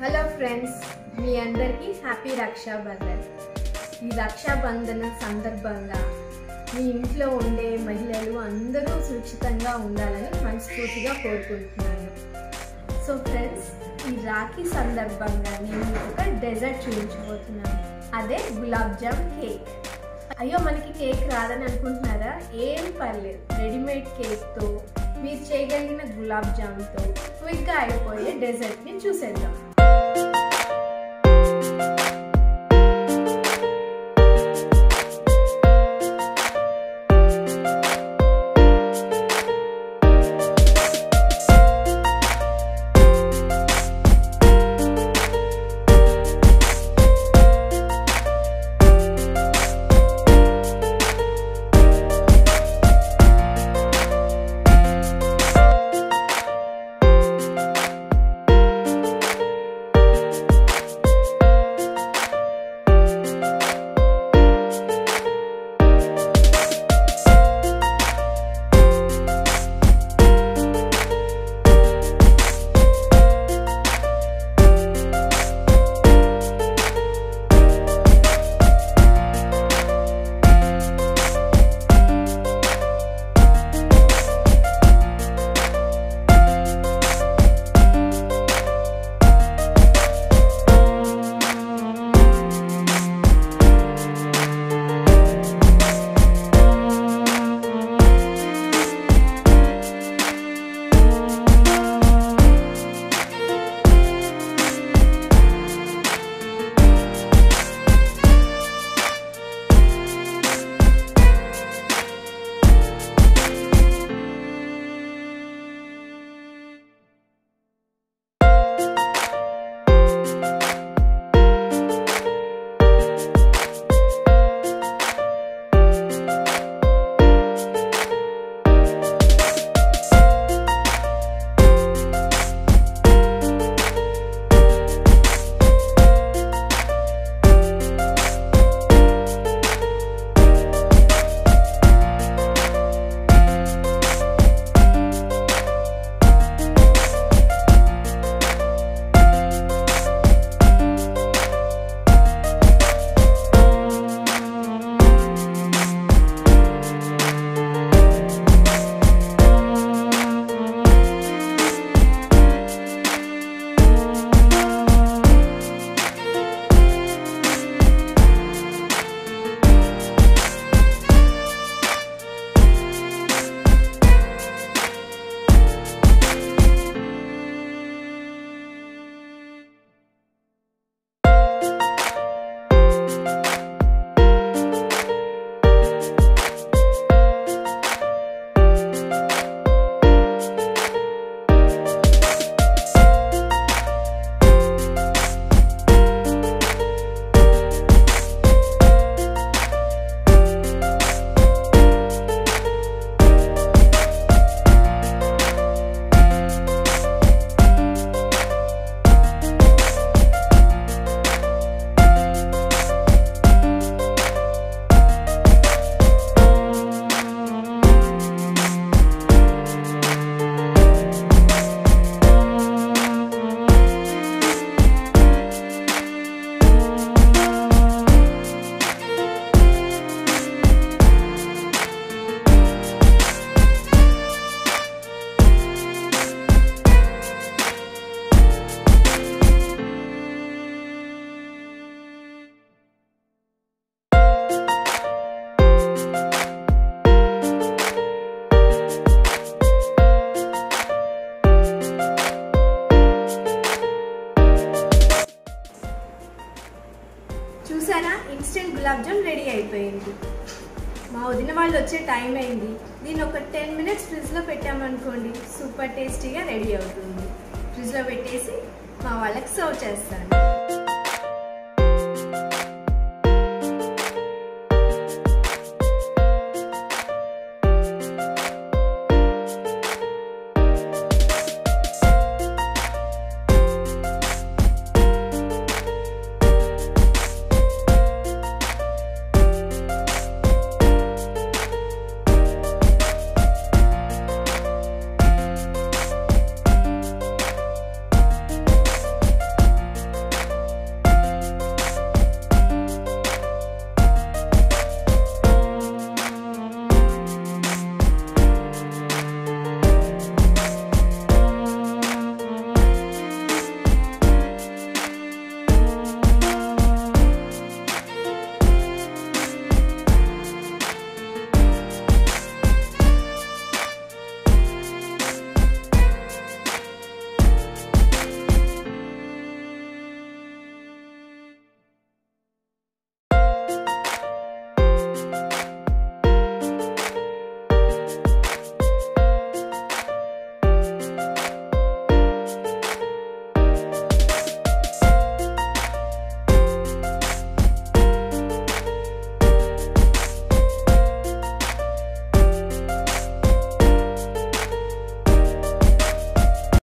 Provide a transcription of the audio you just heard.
Hello friends, మీ అందరికీ happy Rakshabandhan. ఈ రక్షాబంధన సందర్భంగా మీ ఇంట్లో ఉండే మహిళలు అందరూ సురక్షితంగా ఉండాలని మనస్ఫూర్తిగా కోరుకుంటున్నాను. సో ఫ్రెండ్స్, ఈ రాఖీ సందర్భంగా నేను ఒక డెజర్ట్ చూపించబోతున్నాను. అదే గులాబ్ జామ్ కేక్. అయ్యో, మనకి కేక్ రాదని అనుకుంటున్నారా? ఏం పర్లేదు, రెడీమేడ్ కేక్తో మీరు చేయగలిగిన గులాబ్ జామ్తో క్విక్గా అయిపోయే డెజర్ట్ని చూసేద్దాం. చూసారా, ఇన్స్టెంట్ గులాబ్ జామ్ రెడీ అయిపోయింది. మా వదిన వాళ్ళు వచ్చే టైం అయింది. దీన్ని ఒక 10 minutes ఫ్రిడ్జ్లో పెట్టామనుకోండి, సూపర్ టేస్టీగా రెడీ అవుతుంది. ఫ్రిడ్జ్లో పెట్టేసి మా వాళ్ళకి సర్వ్ చేస్తాను.